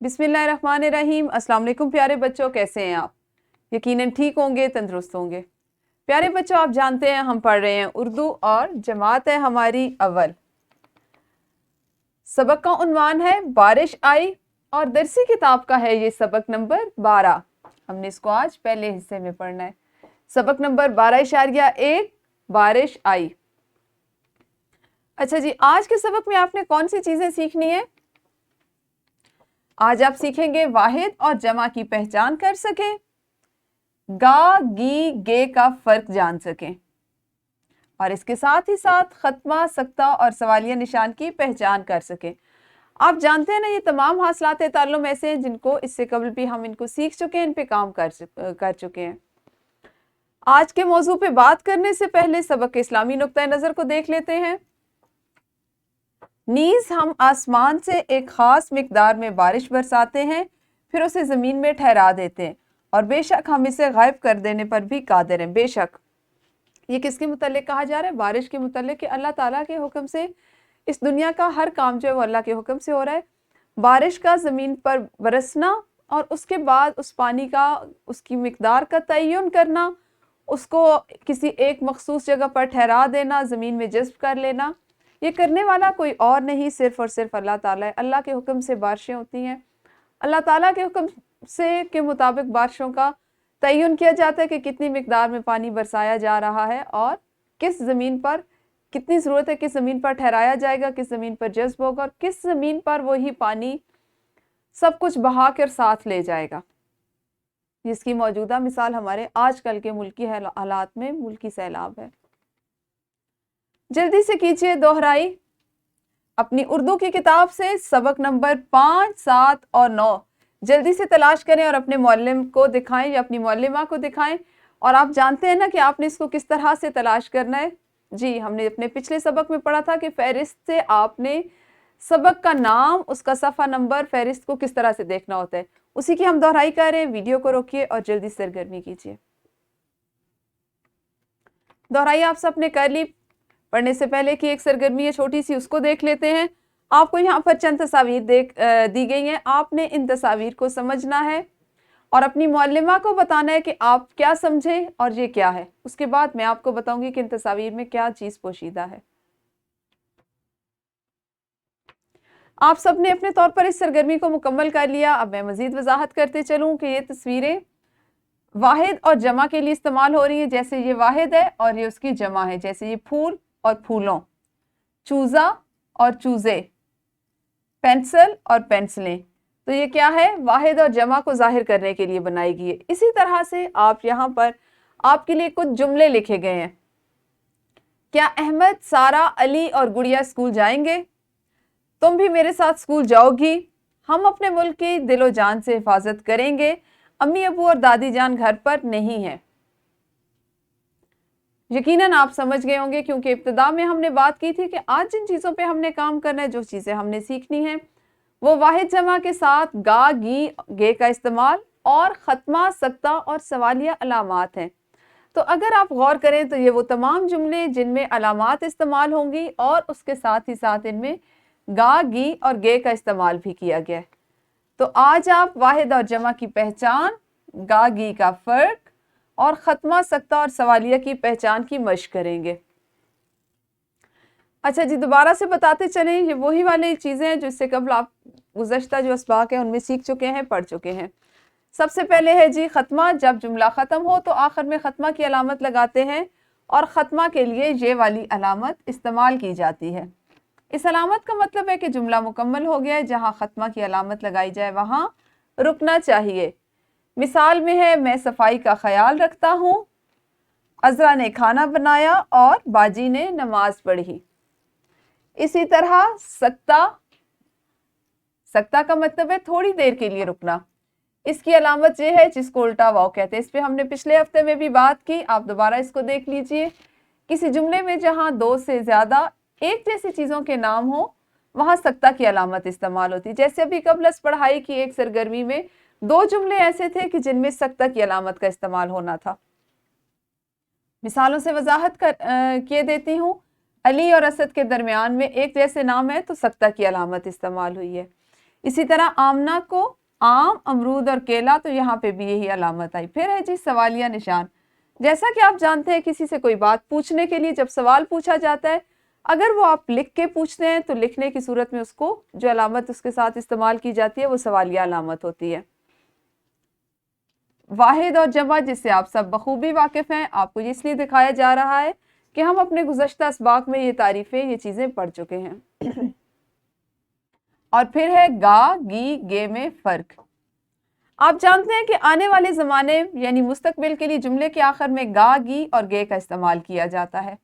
बिस्मिल्लाहिर्रहमानिर्रहीम। अस्सलाम वालेकुम प्यारे बच्चों, कैसे हैं आप? यकीनन ठीक होंगे, तंदुरुस्त होंगे। प्यारे बच्चों, आप जानते हैं हम पढ़ रहे हैं उर्दू और जमात है हमारी अव्वल। सबक का उन्वान है बारिश आई और दरसी किताब का है ये सबक नंबर 12। हमने इसको आज पहले हिस्से में पढ़ना है। सबक नंबर 12.1 बारिश आई। अच्छा जी, आज के सबक में आपने कौन सी चीजें सीखनी है? आज आप सीखेंगे वाहिद और जमा की पहचान कर सकें, गा गी गे का फर्क जान सकें और इसके साथ ही साथ खत्मा सख्ता और सवालिया निशान की पहचान कर सकें। आप जानते हैं ना, ये तमाम हासिलात ताल्लुम ऐसे हैं जिनको इससे कबल भी हम इनको सीख चुके हैं, इन पे काम कर चुके हैं। आज के मौजू पे बात करने से पहले सबक के इस्लामी नुक्ता नज़र को देख लेते हैं। नीज हम आसमान से एक खास मिकदार में बारिश बरसाते हैं, फिर उसे ज़मीन में ठहरा देते हैं और बेशक हम इसे गायब कर देने पर भी कादिर हैं। बेशक ये किसके मुतल्लिक कहा जा रहा है? बारिश के मुतल्लिक कि अल्लाह ताला के हुक्म से इस दुनिया का हर काम जो है वो अल्लाह के हुक्म से हो रहा है। बारिश का ज़मीन पर बरसना और उसके बाद उस पानी का, उसकी मिकदार का तयन करना, उसको किसी एक मखसूस जगह पर ठहरा देना, ज़मीन में जज़्ब कर लेना, ये करने वाला कोई और नहीं, सिर्फ़ और सिर्फ अल्लाह ताला है। अल्लाह के हुक्म से बारिशें होती हैं। अल्लाह ताला के हुक्म से के मुताबिक बारिशों का तयन किया जाता है कि कितनी मिकदार में पानी बरसाया जा रहा है और किस ज़मीन पर कितनी ज़रूरत है, किस ज़मीन पर ठहराया जाएगा, किस ज़मीन पर जज़्ब होगा और किस ज़मीन पर वही पानी सब कुछ बहा कर साथ ले जाएगा, जिसकी मौजूदा मिसाल हमारे आजकल के मुल्की हालात में मुल्की सैलाब है। जल्दी से कीजिए दोहराई अपनी उर्दू की किताब से सबक नंबर 5, 7 और 9 जल्दी से तलाश करें और अपने मौल्लिम को दिखाएं या अपनी मौल्लिमा को दिखाएं। और आप जानते हैं ना कि आपने इसको किस तरह से तलाश करना है। जी, हमने अपने पिछले सबक में पढ़ा था कि फहरिस्त से आपने सबक का नाम, उसका सफ़ा नंबर, फहरिस्त को किस तरह से देखना होता है। उसी की हम दोहराई कर रहे हैं। वीडियो को रोकिए और जल्दी सरगर्मी कीजिए। दोहराई आप सबने कर ली। पढ़ने से पहले की एक सरगर्मी है छोटी सी, उसको देख लेते हैं। आपको यहाँ पर चंद तस्वीर दी गई हैं। आपने इन तस्वीर को समझना है और अपनी मौल्लिमा को बताना है कि आप क्या समझे और ये क्या है। उसके बाद मैं आपको बताऊंगी कि इन तस्वीर में क्या चीज़ पोशीदा है। आप सब ने अपने तौर पर इस सरगर्मी को मुकम्मल कर लिया। अब मैं मज़ीद वजाहत करते चलूँ कि ये तस्वीरें वाहिद और जमा के लिए इस्तेमाल हो रही है। जैसे ये वाहिद है और ये उसकी जमा है। जैसे ये फूल और फूलों, चूज़ा और चूज़े, पेंसिल और पेंसिलें, तो ये क्या है? वाहिद और जमा को जाहिर करने के लिए बनाई गई है। इसी तरह से आप यहाँ पर आपके लिए कुछ जुमले लिखे गए हैं। क्या अहमद, सारा, अली और गुड़िया स्कूल जाएंगे? तुम भी मेरे साथ स्कूल जाओगी? हम अपने मुल्क की दिलो जान से हिफाजत करेंगे। अम्मी अबू और दादी जान घर पर नहीं है। यकीनन आप समझ गए होंगे क्योंकि इब्तिदा में हमने बात की थी कि आज जिन चीज़ों पे हमने काम करना है, जो चीज़ें हमने सीखनी है, वो वाहिद जमा के साथ गा गी गे का इस्तेमाल और ख़त्मा सख्ता और सवालिया अलामात हैं। तो अगर आप गौर करें तो ये वो तमाम जुमले जिनमें अलामात इस्तेमाल होंगी और उसके साथ ही साथ इनमें गा गी और गे का इस्तेमाल भी किया गया है। तो आज आप वाहिद और जमा की पहचान, गा गी का फ़र्क और ख़त्मा सख्ता और सवालिया की पहचान की मशक करेंगे। अच्छा जी, दोबारा से बताते चलें, ये वही वाली चीज़ें हैं जो इससे कबल आप गुज़श्ता जो असबाक हैं उनमें सीख चुके हैं, पढ़ चुके हैं। सबसे पहले है जी ख़त्मा। जब जुमला ख़त्म हो तो आखिर में ख़त्मा की अलामत लगाते हैं और ख़त्मा के लिए ये वाली अलामत इस्तेमाल की जाती है। इस अलामत का मतलब है कि जुमला मुकम्मल हो गया है। जहाँ ख़त्मा की अलामत लगाई जाए वहाँ रुकना चाहिए। मिसाल में है, मैं सफाई का ख्याल रखता हूँ, अज़रा ने खाना बनाया और बाजी ने नमाज पढ़ी। इसी तरह सख्ता, सख्ता का मतलब है थोड़ी देर के लिए रुकना। इसकी अलामत ये है जिसको उल्टा वाव कहते हैं। इस पे हमने पिछले हफ्ते में भी बात की, आप दोबारा इसको देख लीजिए। किसी जुमले में जहाँ दो से ज़्यादा एक जैसी चीज़ों के नाम हो वहाँ सख्ता की अलामत इस्तेमाल होती। जैसे अभी कबल पढ़ाई की एक सरगर्मी में दो जुमले ऐसे थे कि जिनमें सख्ता की अलामत का इस्तेमाल होना था। मिसालों से वजाहत किए देती हूँ। अली और असद के दरमियान में एक जैसे नाम है तो सख्ता की अलामत इस्तेमाल हुई है। इसी तरह आमना को आम, अमरूद और केला, तो यहाँ पे भी यही अलामत आई। फिर है जी सवालिया निशान। जैसा कि आप जानते हैं किसी से कोई बात पूछने के लिए जब सवाल पूछा जाता है, अगर वो आप लिख के पूछते हैं तो लिखने की सूरत में उसको जो अलामत उसके साथ इस्तेमाल की जाती है वो सवालिया अलामत होती है। वाहिद और जमा, जिससे आप सब बखूबी वाकिफ हैं, आपको इसलिए दिखाया जा रहा है कि हम अपने गुज़श्ता असबाक में ये तारीफें, ये चीज़ें पढ़ चुके हैं। और फिर है गा, गी, गे में फ़र्क। आप जानते हैं कि आने वाले ज़माने यानी मुस्तकबिल के लिए जुमले के आखिर में गा, गी और गे का इस्तेमाल किया जाता है।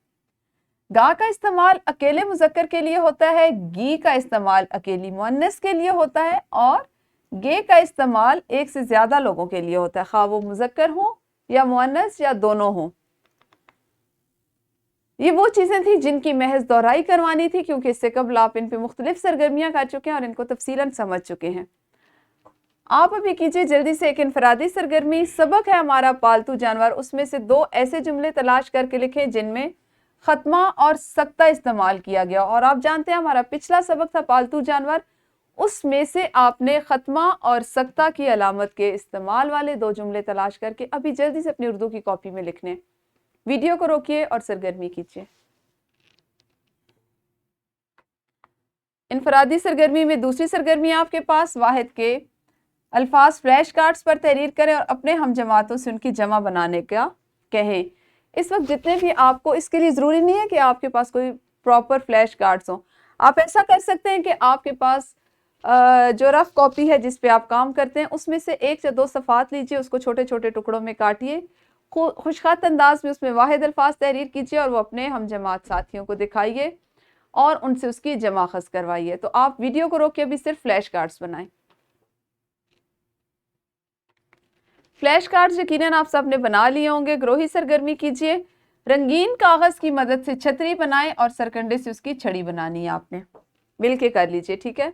गा का इस्तेमाल अकेले मुज़क्कर के लिए होता है, गी का इस्तेमाल अकेली मुअन्नस के लिए होता है और गे का इस्तेमाल एक से ज़्यादा लोगों के लिए होता है, खा वो मुज़क्कर हो या मुअन्नस या दोनों हों। ये वो चीज़ें थी जिनकी महज दोहराई करवानी थी, क्योंकि इससे कबल आप इन पे मुख्तलिफ सरगर्मियाँ कर चुके हैं और इनको तफसीलन समझ चुके हैं। आप अभी कीजिए जल्दी से एक इनफरादी सरगर्मी, सबक है हमारा पालतू जानवर। उसमें से 2 ऐसे जुमले तलाश करके लिखें जिनमें खत्मा और सक्ता इस्तेमाल किया गया। और आप जानते हैं हमारा पिछला सबक था पालतू जानवर, उसमें से आपने खत्मा और सक्ता की अलामत के इस्तेमाल वाले 2 जुमले तलाश करके अभी जल्दी से अपनी उर्दू की कॉपी में लिखने। वीडियो को रोकिए और सरगर्मी कीजिए। इनफरादी सरगर्मी में दूसरी सरगर्मी आपके पास, वाहिद के अल्फाज फ्लैश कार्ड्स पर तहरीर करें और अपने हम जमातों से उनकी जमा बनाने का कहें। इस वक्त जितने भी आपको, इसके लिए ज़रूरी नहीं है कि आपके पास कोई प्रॉपर फ्लैश कार्ड्स हों। आप ऐसा कर सकते हैं कि आपके पास जो रफ कॉपी है जिस पे आप काम करते हैं उसमें से 1 या 2 सफ़ात लीजिए, उसको छोटे छोटे टुकड़ों में काटिए, खुशखत अंदाज में उसमें वाहिद अल्फाज तहरीर कीजिए और वो अपने हम जमात साथियों को दिखाइए और उनसे उसकी जमा खस करवाइए। तो आप वीडियो को रोक के अभी सिर्फ फ्लैश कार्ड्स बनाएं। फ्लैश कार्ड्स यकीनन आप सब ने बना लिए होंगे। ग्रोही सरगर्मी कीजिए, रंगीन कागज़ की मदद से छतरी बनाएं और सरकंडे से उसकी छड़ी बनानी है आपने, मिल के कर लीजिए, ठीक है।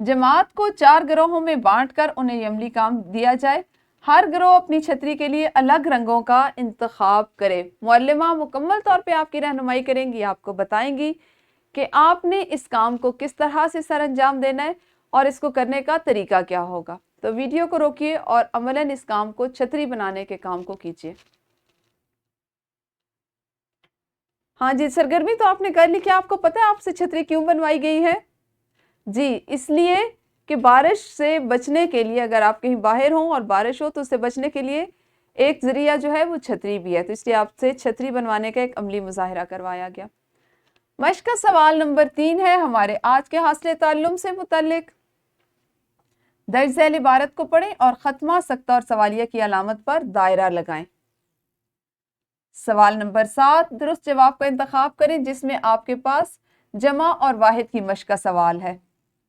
जमात को 4 गिरोहों में बांटकर उन्हें ये अमली काम दिया जाए। हर गिरोह अपनी छतरी के लिए अलग रंगों का इंतखाब करे। मुअल्लिमा मुकम्मल तौर पे आपकी रहनुमाई करेंगी, आपको बताएंगी कि आपने इस काम को किस तरह से सर अंजाम देना है और इसको करने का तरीका क्या होगा। तो वीडियो को रोकिए और अमलन इस काम को, छतरी बनाने के काम को कीजिए। हाँ जी, सरगर्मी तो आपने कर ली। क्या आपको पता है आपसे छतरी क्यों बनवाई गई है? जी, इसलिए कि बारिश से बचने के लिए, अगर आप कहीं बाहर हों और बारिश हो तो उससे बचने के लिए एक ज़रिया जो है वो छतरी भी है, तो इसलिए आपसे छतरी बनवाने का एक अमली मुजाहिरा करवाया गया। मश्क का सवाल नंबर 3 है हमारे आज के हासिल ताल्लुम से मुतल्लिक। दर्ज झैल इबारत को पढ़ें और खत्मा, सक्ता और सवालिया की अलामत पर दायरा लगाएं। सवाल नंबर 7, दुरुस्त जवाब का इंतखाब करें जिसमें आपके पास जमा और वाहिद की मश्क का सवाल है।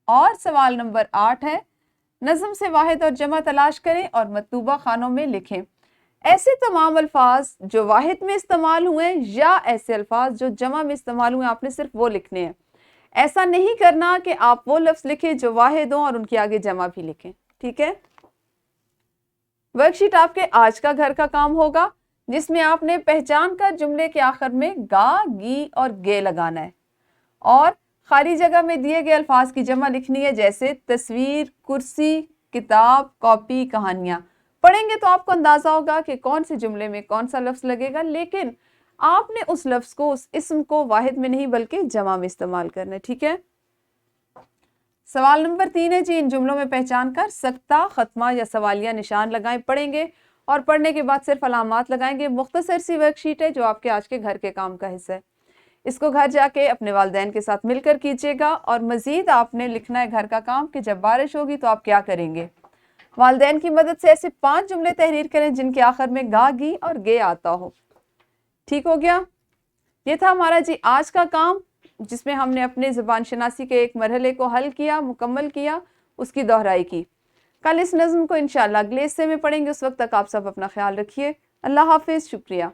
और सवाल नंबर 8 है, नज़म से वाहिद और जमा तलाश करें और मतलूबा खानों में लिखें। ऐसे तमाम अल्फाज जो वाहिद में इस्तेमाल हुए या ऐसे अल्फाज जो जमा में इस्तेमाल हुए, आपने सिर्फ वो लिखने हैं। ऐसा नहीं करना कि आप वो लफ्ज़ लिखें जो वाहिद हों और उनके आगे जमा भी लिखें, ठीक है। वर्कशीट आपके आज का घर का काम होगा जिसमें आपने पहचान कर जुमले के आखिर में गा, गी और गे लगाना है और खाली जगह में दिए गए अल्फाज की जमा लिखनी है, जैसे तस्वीर, कुर्सी, किताब, कॉपी, कहानियाँ। पढ़ेंगे तो आपको अंदाज़ा होगा कि कौन से जुमले में कौन सा लफ्ज़ लगेगा, लेकिन आपने उस लफ्ज़ को, उस इस्म को वाहिद में नहीं बल्कि जमा में इस्तेमाल करना है, ठीक है। सवाल नंबर 3 है जी, इन जुमलों में पहचान कर सक्ता, खत्मा या सवालिया निशान लगाएं। पढ़ेंगे और पढ़ने के बाद सिर्फ अलामात लगाएंगे। मुख्तसर सी वर्कशीट है जो आपके आज के घर के काम का हिस्सा है। इसको घर जाके अपने वालिदैन के साथ मिलकर कीजिएगा। और मज़ीद आपने लिखना है घर का काम कि जब बारिश होगी तो आप क्या करेंगे। वालिदैन की मदद से ऐसे 5 जुमले तहरीर करें जिनके आखिर में गा, गी और गे आता हो। ठीक हो गया। ये था हमारा जी आज का काम, जिसमें हमने अपने ज़ुबान शनासी के एक मरहले को हल किया, मुकम्मल किया, उसकी दोहराई की। कल इस नज़्म को इंशाअल्लाह अगले हिस्से में पढ़ेंगे। उस वक्त तक आप सब अपना ख्याल रखिए। अल्लाह हाफिज़, शुक्रिया।